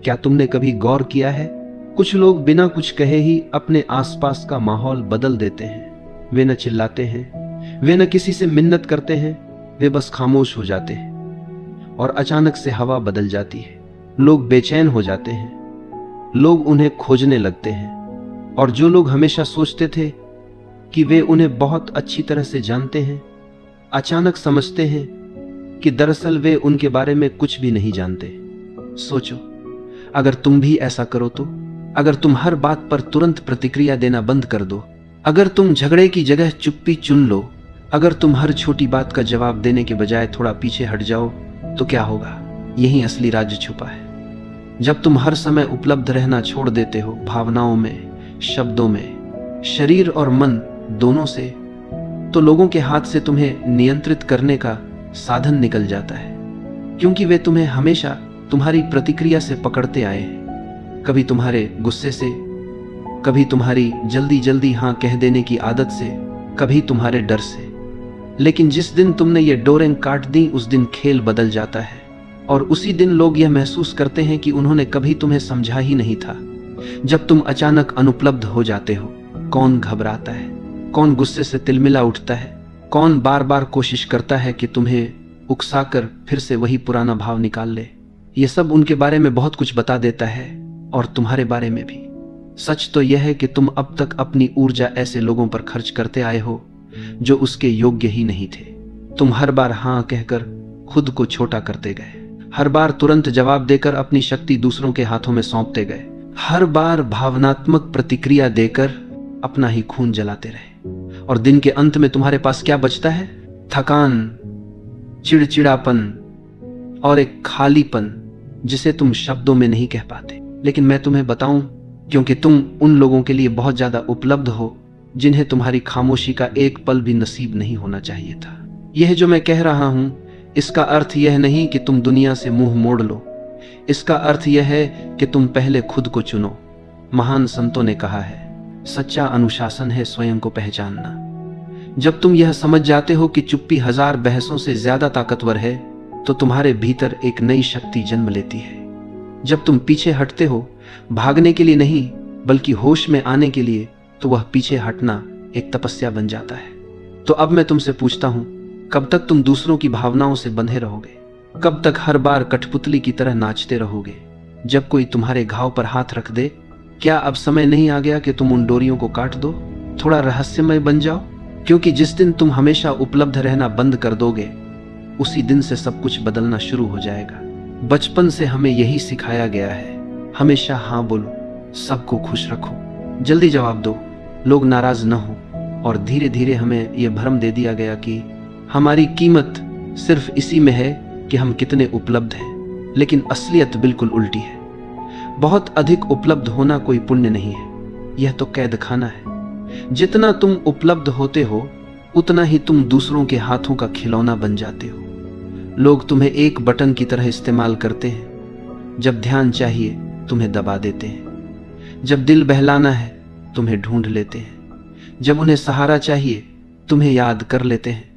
क्या तुमने कभी गौर किया है, कुछ लोग बिना कुछ कहे ही अपने आसपास का माहौल बदल देते हैं। वे न चिल्लाते हैं, वे न किसी से मिन्नत करते हैं, वे बस खामोश हो जाते हैं और अचानक से हवा बदल जाती है। लोग बेचैन हो जाते हैं, लोग उन्हें खोजने लगते हैं और जो लोग हमेशा सोचते थे कि वे उन्हें बहुत अच्छी तरह से जानते हैं, अचानक समझते हैं कि दरअसल वे उनके बारे में कुछ भी नहीं जानते। सोचो, अगर तुम भी ऐसा करो तो, अगर तुम हर बात पर तुरंत प्रतिक्रिया देना बंद कर दो, अगर तुम झगड़े की जगह चुप्पी चुन लो, अगर तुम हर छोटी बात का जवाब देने के बजाय थोड़ा पीछे हट जाओ, तो क्या होगा? यही असली राज छुपा है। जब तुम हर समय उपलब्ध रहना छोड़ देते हो, भावनाओं में, शब्दों में, शरीर और मन दोनों से, तो लोगों के हाथ से तुम्हें नियंत्रित करने का साधन निकल जाता है, क्योंकि वे तुम्हें हमेशा तुम्हारी प्रतिक्रिया से पकड़ते आए हैं। कभी तुम्हारे गुस्से से, कभी तुम्हारी जल्दी जल्दी हाँ कह देने की आदत से, कभी तुम्हारे डर से। लेकिन जिस दिन तुमने ये डोरें काट दी, उस दिन खेल बदल जाता है और उसी दिन लोग यह महसूस करते हैं कि उन्होंने कभी तुम्हें समझा ही नहीं था। जब तुम अचानक अनुपलब्ध हो जाते हो, कौन घबराता है, कौन गुस्से से तिलमिला उठता है, कौन बार बार कोशिश करता है कि तुम्हें उकसाकर फिर से वही पुराना भाव निकाल ले। ये सब उनके बारे में बहुत कुछ बता देता है और तुम्हारे बारे में भी। सच तो यह है कि तुम अब तक अपनी ऊर्जा ऐसे लोगों पर खर्च करते आए हो जो उसके योग्य ही नहीं थे। तुम हर बार हाँ कहकर खुद को छोटा करते गए, हर बार तुरंत जवाब देकर अपनी शक्ति दूसरों के हाथों में सौंपते गए, हर बार भावनात्मक प्रतिक्रिया देकर अपना ही खून जलाते रहे। और दिन के अंत में तुम्हारे पास क्या बचता है? थकान, चिड़चिड़ापन और एक खालीपन जिसे तुम शब्दों में नहीं कह पाते। लेकिन मैं तुम्हें बताऊं, क्योंकि तुम उन लोगों के लिए बहुत ज्यादा उपलब्ध हो जिन्हें तुम्हारी खामोशी का एक पल भी नसीब नहीं होना चाहिए था। यह जो मैं कह रहा हूं, इसका अर्थ यह नहीं कि तुम दुनिया से मुंह मोड़ लो। इसका अर्थ यह है कि तुम पहले खुद को चुनो। महान संतों ने कहा है, सच्चा अनुशासन है स्वयं को पहचानना। जब तुम यह समझ जाते हो कि चुप्पी 1000 बहसों से ज्यादा ताकतवर है, तो तुम्हारे भीतर एक नई शक्ति जन्म लेती है। जब तुम पीछे हटते हो, भागने के लिए नहीं बल्कि होश में आने के लिए, तो वह पीछे हटना एक तपस्या बन जाता है। तो अब मैं तुमसे पूछता हूं, कब तक तुम दूसरों की भावनाओं से बंधे रहोगे? कब तक हर बार कठपुतली की तरह नाचते रहोगे जब कोई तुम्हारे घाव पर हाथ रख दे? क्या अब समय नहीं आ गया कि तुम उन डोरियों को काट दो, थोड़ा रहस्यमय बन जाओ? क्योंकि जिस दिन तुम हमेशा उपलब्ध रहना बंद कर दोगे, उसी दिन से सब कुछ बदलना शुरू हो जाएगा। बचपन से हमें यही सिखाया गया है, हमेशा हाँ बोलो, सबको खुश रखो, जल्दी जवाब दो, लोग नाराज न हो। और धीरे धीरे हमें यह भ्रम दे दिया गया कि हमारी कीमत सिर्फ इसी में है कि हम कितने उपलब्ध हैं। लेकिन असलियत बिल्कुल उल्टी है। बहुत अधिक उपलब्ध होना कोई पुण्य नहीं है, यह तो कैद खाना है। जितना तुम उपलब्ध होते हो, उतना ही तुम दूसरों के हाथों का खिलौना बन जाते हो। लोग तुम्हें एक बटन की तरह इस्तेमाल करते हैं। जब ध्यान चाहिए तुम्हें दबा देते हैं, जब दिल बहलाना है तुम्हें ढूंढ लेते हैं, जब उन्हें सहारा चाहिए तुम्हें याद कर लेते हैं,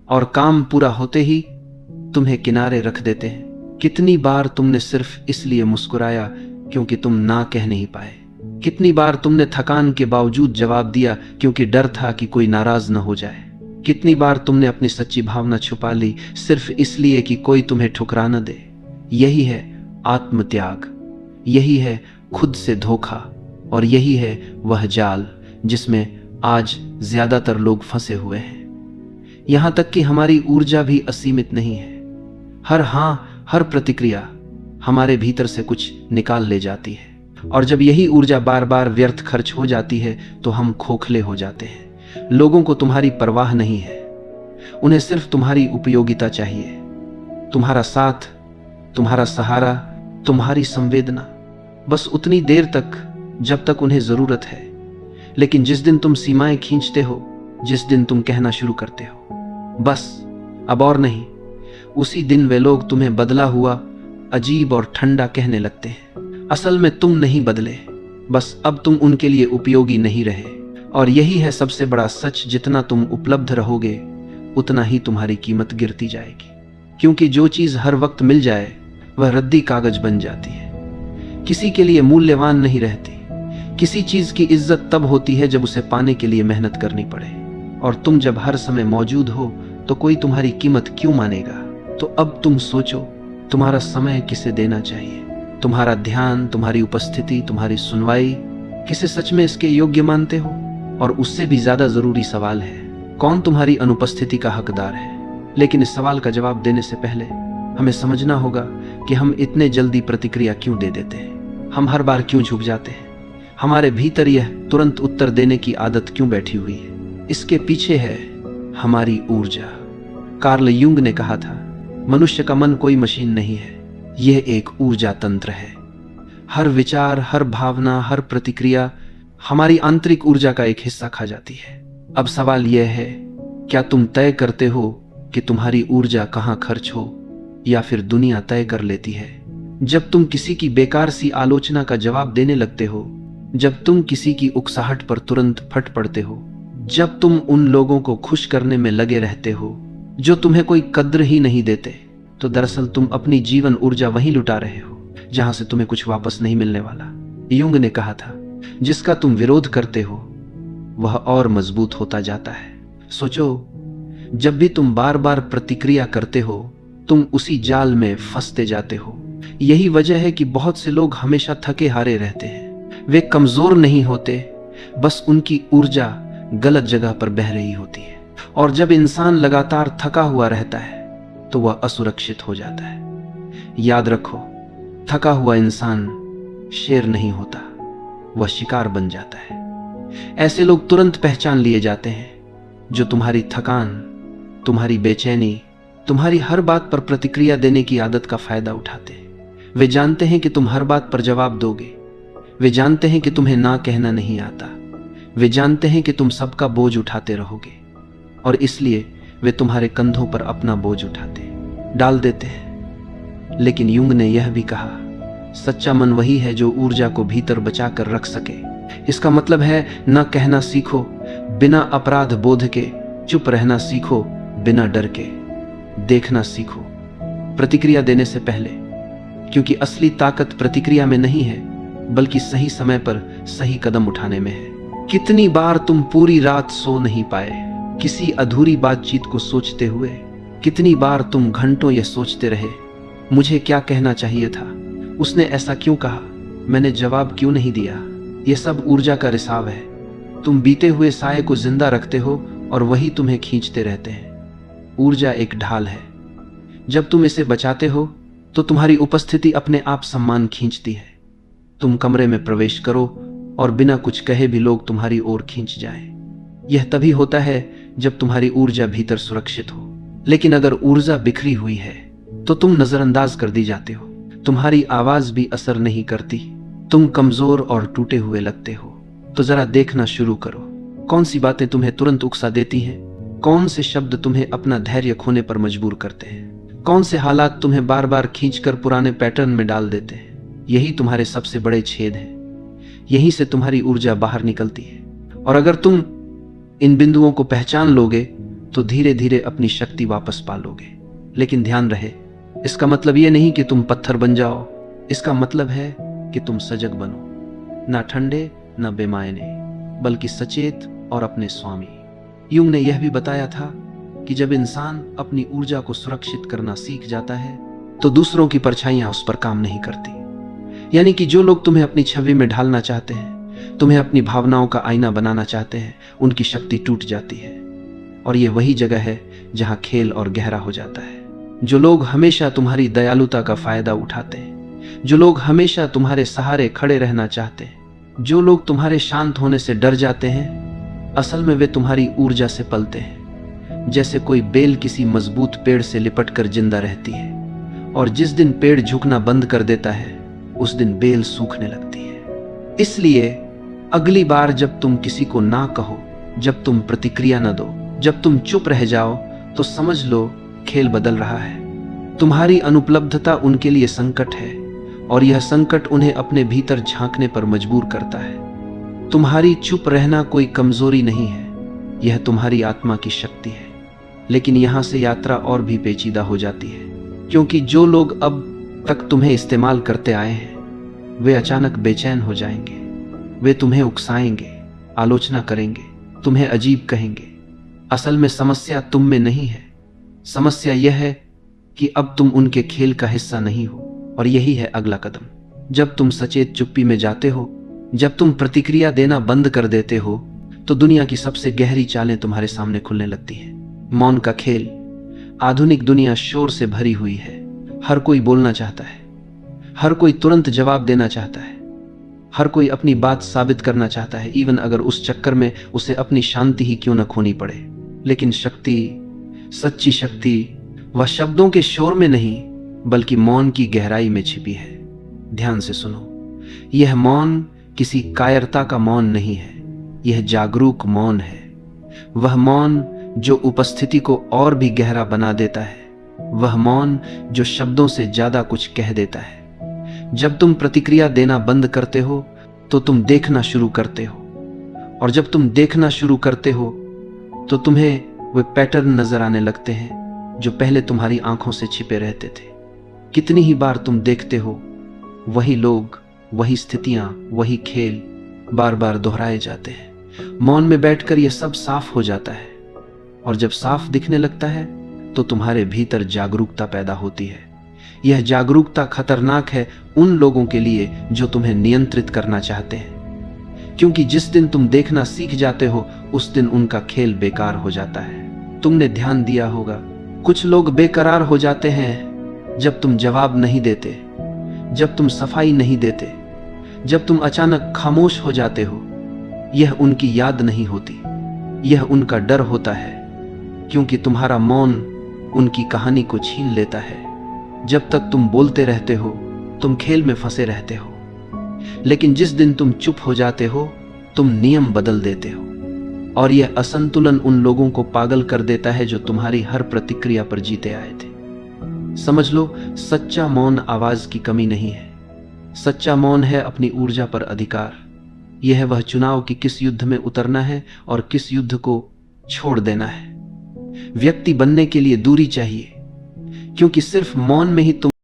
और काम पूरा होते ही तुम्हें किनारे रख देते हैं। कितनी बार तुमने सिर्फ इसलिए मुस्कुराया क्योंकि तुम ना कह नहीं पाए? कितनी बार तुमने थकान के बावजूद जवाब दिया क्योंकि डर था कि कोई नाराज न हो जाए? कितनी बार तुमने अपनी सच्ची भावना छुपा ली सिर्फ इसलिए कि कोई तुम्हें ठुकरा न दे? यही है आत्मत्याग, यही है खुद से धोखा, और यही है वह जाल जिसमें आज ज्यादातर लोग फंसे हुए हैं। यहां तक कि हमारी ऊर्जा भी असीमित नहीं है। हर हाँ, हर प्रतिक्रिया हमारे भीतर से कुछ निकाल ले जाती है, और जब यही ऊर्जा बार बार व्यर्थ खर्च हो जाती है तो हम खोखले हो जाते हैं। लोगों को तुम्हारी परवाह नहीं है, उन्हें सिर्फ तुम्हारी उपयोगिता चाहिए, तुम्हारा साथ, तुम्हारा सहारा, तुम्हारी संवेदना, बस उतनी देर तक जब तक उन्हें जरूरत है। लेकिन जिस दिन तुम सीमाएं खींचते हो, जिस दिन तुम कहना शुरू करते हो बस अब और नहीं, उसी दिन वे लोग तुम्हें बदला हुआ, अजीब और ठंडा कहने लगते हैं। असल में तुम नहीं बदले, बस अब तुम उनके लिए उपयोगी नहीं रहे। और यही है सबसे बड़ा सच, जितना तुम उपलब्ध रहोगे उतना ही तुम्हारी कीमत गिरती जाएगी। क्योंकि जो चीज हर वक्त मिल जाए वह रद्दी कागज बन जाती है, किसी के लिए मूल्यवान नहीं रहती। किसी चीज की इज्जत तब होती है जब उसे पाने के लिए मेहनत करनी पड़े, और तुम जब हर समय मौजूद हो तो कोई तुम्हारी कीमत क्यों मानेगा। तो अब तुम सोचो, तुम्हारा समय किसे देना चाहिए? तुम्हारा ध्यान, तुम्हारी उपस्थिति, तुम्हारी सुनवाई, किसे सच में इसके योग्य मानते हो? और उससे भी ज्यादा जरूरी सवाल है, कौन तुम्हारी अनुपस्थिति का हकदार है? लेकिन इस सवाल का जवाब देने से पहले हमें समझना होगा कि हम इतने जल्दी प्रतिक्रिया क्यों दे देते हैं। हम हर बार क्यों झुक जाते हैं? हमारे भीतर यह तुरंत उत्तर देने की आदत क्यों बैठी हुई है? इसके पीछे है हमारी ऊर्जा। कार्ल यूंग ने कहा था, मनुष्य का मन कोई मशीन नहीं है, यह एक ऊर्जा तंत्र है। हर विचार, हर भावना, हर प्रतिक्रिया हमारी आंतरिक ऊर्जा का एक हिस्सा खा जाती है। अब सवाल यह है, क्या तुम तय करते हो कि तुम्हारी ऊर्जा कहां खर्च हो, या फिर दुनिया तय कर लेती है? जब तुम किसी की बेकार सी आलोचना का जवाब देने लगते हो, जब तुम किसी की उकसाहट पर तुरंत फट पड़ते हो, जब तुम उन लोगों को खुश करने में लगे रहते हो जो तुम्हें कोई कद्र ही नहीं देते, तो दरअसल तुम अपनी जीवन ऊर्जा वहीं लुटा रहे हो जहां से तुम्हें कुछ वापस नहीं मिलने वाला। यूंग ने कहा था, जिसका तुम विरोध करते हो वह और मजबूत होता जाता है। सोचो, जब भी तुम बार बार प्रतिक्रिया करते हो, तुम उसी जाल में फंसते जाते हो। यही वजह है कि बहुत से लोग हमेशा थके हारे रहते हैं। वे कमजोर नहीं होते, बस उनकी ऊर्जा गलत जगह पर बह रही होती है। और जब इंसान लगातार थका हुआ रहता है तो वह असुरक्षित हो जाता है। याद रखो, थका हुआ इंसान शेर नहीं होता, वह शिकार बन जाता है। ऐसे लोग तुरंत पहचान लिए जाते हैं जो तुम्हारी थकान, तुम्हारी बेचैनी, तुम्हारी हर बात पर प्रतिक्रिया देने की आदत का फायदा उठाते हैं। वे जानते हैं कि तुम हर बात पर जवाब दोगे। वे जानते हैं कि तुम्हें ना कहना नहीं आता। वे जानते हैं कि तुम सबका बोझ उठाते रहोगे, और इसलिए वे तुम्हारे कंधों पर अपना बोझ उठाते डाल देते हैं। लेकिन यूंग ने यह भी कहा, सच्चा मन वही है जो ऊर्जा को भीतर बचा कर रख सके। इसका मतलब है, न कहना सीखो बिना अपराध बोध के, चुप रहना सीखो बिना डर के, देखना सीखो प्रतिक्रिया देने से पहले, क्योंकि असली ताकत प्रतिक्रिया में नहीं है, बल्कि सही समय पर सही कदम उठाने में है। कितनी बार तुम पूरी रात सो नहीं पाए किसी अधूरी बातचीत को सोचते हुए? कितनी बार तुम घंटों यह सोचते रहे, मुझे क्या कहना चाहिए था, उसने ऐसा क्यों कहा, मैंने जवाब क्यों नहीं दिया? यह सब ऊर्जा का रिसाव है। तुम बीते हुए साये को जिंदा रखते हो और वही तुम्हें खींचते रहते हैं। ऊर्जा एक ढाल है, जब तुम इसे बचाते हो तो तुम्हारी उपस्थिति अपने आप सम्मान खींचती है। तुम कमरे में प्रवेश करो और बिना कुछ कहे भी लोग तुम्हारी ओर खींच जाएं। यह तभी होता है जब तुम्हारी ऊर्जा भीतर सुरक्षित हो। लेकिन अगर ऊर्जा बिखरी हुई है तो तुम नजरअंदाज कर दी जाते हो। तुम्हारी आवाज भी असर नहीं करती। तुम कमजोर और टूटे हुए लगते हो। तो जरा देखना शुरू करो, कौन सी बातें तुम्हें तुरंत उकसा देती हैं? कौन से शब्द तुम्हें अपना धैर्य खोने पर मजबूर करते हैं? कौन से हालात तुम्हें बार बार खींचकर पुराने पैटर्न में डाल देते हैं? यही तुम्हारे सबसे बड़े छेद हैं। यहीं से तुम्हारी ऊर्जा बाहर निकलती है। और अगर तुम इन बिंदुओं को पहचान लोगे तो धीरे धीरे अपनी शक्ति वापस पा लोगे। लेकिन ध्यान रहे, इसका मतलब यह नहीं कि तुम पत्थर बन जाओ। इसका मतलब है कि तुम सजग बनो, ना ठंडे ना बेमायने, बल्कि सचेत और अपने स्वामी। यूंग ने यह भी बताया था कि जब इंसान अपनी ऊर्जा को सुरक्षित करना सीख जाता है तो दूसरों की परछाइयां उस पर काम नहीं करती। यानी कि जो लोग तुम्हें अपनी छवि में ढालना चाहते हैं, तुम्हें अपनी भावनाओं का आईना बनाना चाहते हैं, उनकी शक्ति टूट जाती है। और ये वही जगह है जहां खेल और गहरा हो जाता है। जो लोग हमेशा तुम्हारी दयालुता का फायदा उठाते हैं, जो लोग हमेशा तुम्हारे सहारे खड़े रहना चाहते हैं, जो लोग तुम्हारे शांत होने से डर जाते हैं, असल में वे तुम्हारी ऊर्जा से पलते हैं। जैसे कोई बेल किसी मजबूत पेड़ से लिपट कर जिंदा रहती है, और जिस दिन पेड़ झुकना बंद कर देता है उस दिन बेल सूखने लगती है। इसलिए अगली बार जब तुम किसी को ना कहो, जब तुम प्रतिक्रिया न दो, जब तुम चुप रह जाओ, तो समझ लो खेल बदल रहा है। तुम्हारी अनुपलब्धता उनके लिए संकट है, और यह संकट उन्हें अपने भीतर झांकने पर मजबूर करता है। तुम्हारी चुप रहना कोई कमजोरी नहीं है, यह तुम्हारी आत्मा की शक्ति है। लेकिन यहां से यात्रा और भी पेचीदा हो जाती है, क्योंकि जो लोग अब तक तुम्हें इस्तेमाल करते आए हैं वे अचानक बेचैन हो जाएंगे। वे तुम्हें उकसाएंगे, आलोचना करेंगे, तुम्हें अजीब कहेंगे। असल में समस्या तुम में नहीं है। समस्या यह है कि अब तुम उनके खेल का हिस्सा नहीं हो। और यही है अगला कदम। जब तुम सचेत चुप्पी में जाते हो, जब तुम प्रतिक्रिया देना बंद कर देते हो, तो दुनिया की सबसे गहरी चालें तुम्हारे सामने खुलने लगती हैं। मौन का खेल। आधुनिक दुनिया शोर से भरी हुई है। हर कोई बोलना चाहता है, हर कोई तुरंत जवाब देना चाहता है, हर कोई अपनी बात साबित करना चाहता है, इवन अगर उस चक्कर में उसे अपनी शांति ही क्यों न खोनी पड़े। लेकिन शक्ति, सच्ची शक्ति, वह शब्दों के शोर में नहीं बल्कि मौन की गहराई में छिपी है। ध्यान से सुनो, यह मौन किसी कायरता का मौन नहीं है, यह जागरूक मौन है। वह मौन जो उपस्थिति को और भी गहरा बना देता है, वह मौन जो शब्दों से ज्यादा कुछ कह देता है। जब तुम प्रतिक्रिया देना बंद करते हो तो तुम देखना शुरू करते हो, और जब तुम देखना शुरू करते हो तो तुम्हें वे पैटर्न नजर आने लगते हैं जो पहले तुम्हारी आंखों से छिपे रहते थे। कितनी ही बार तुम देखते हो, वही लोग, वही स्थितियां, वही खेल बार बार दोहराए जाते हैं। मौन में बैठकर यह सब साफ हो जाता है, और जब साफ दिखने लगता है तो तुम्हारे भीतर जागरूकता पैदा होती है। यह जागरूकता खतरनाक है उन लोगों के लिए जो तुम्हें नियंत्रित करना चाहते हैं, क्योंकि जिस दिन तुम देखना सीख जाते हो उस दिन उनका खेल बेकार हो जाता है। तुमने ध्यान दिया होगा, कुछ लोग बेकरार हो जाते हैं जब तुम जवाब नहीं देते, जब तुम सफाई नहीं देते, जब तुम अचानक खामोश हो जाते हो। यह उनकी याद नहीं होती, यह उनका डर होता है, क्योंकि तुम्हारा मौन उनकी कहानी को छीन लेता है। जब तक तुम बोलते रहते हो तुम खेल में फंसे रहते हो, लेकिन जिस दिन तुम चुप हो जाते हो तुम नियम बदल देते हो। और यह असंतुलन उन लोगों को पागल कर देता है जो तुम्हारी हर प्रतिक्रिया पर जीते आए थे। समझ लो, सच्चा मौन आवाज की कमी नहीं है, सच्चा मौन है अपनी ऊर्जा पर अधिकार। यह है वह चुनाव कि किस युद्ध में उतरना है और किस युद्ध को छोड़ देना है। व्यक्ति बनने के लिए दूरी चाहिए, क्योंकि सिर्फ मौन में ही तुम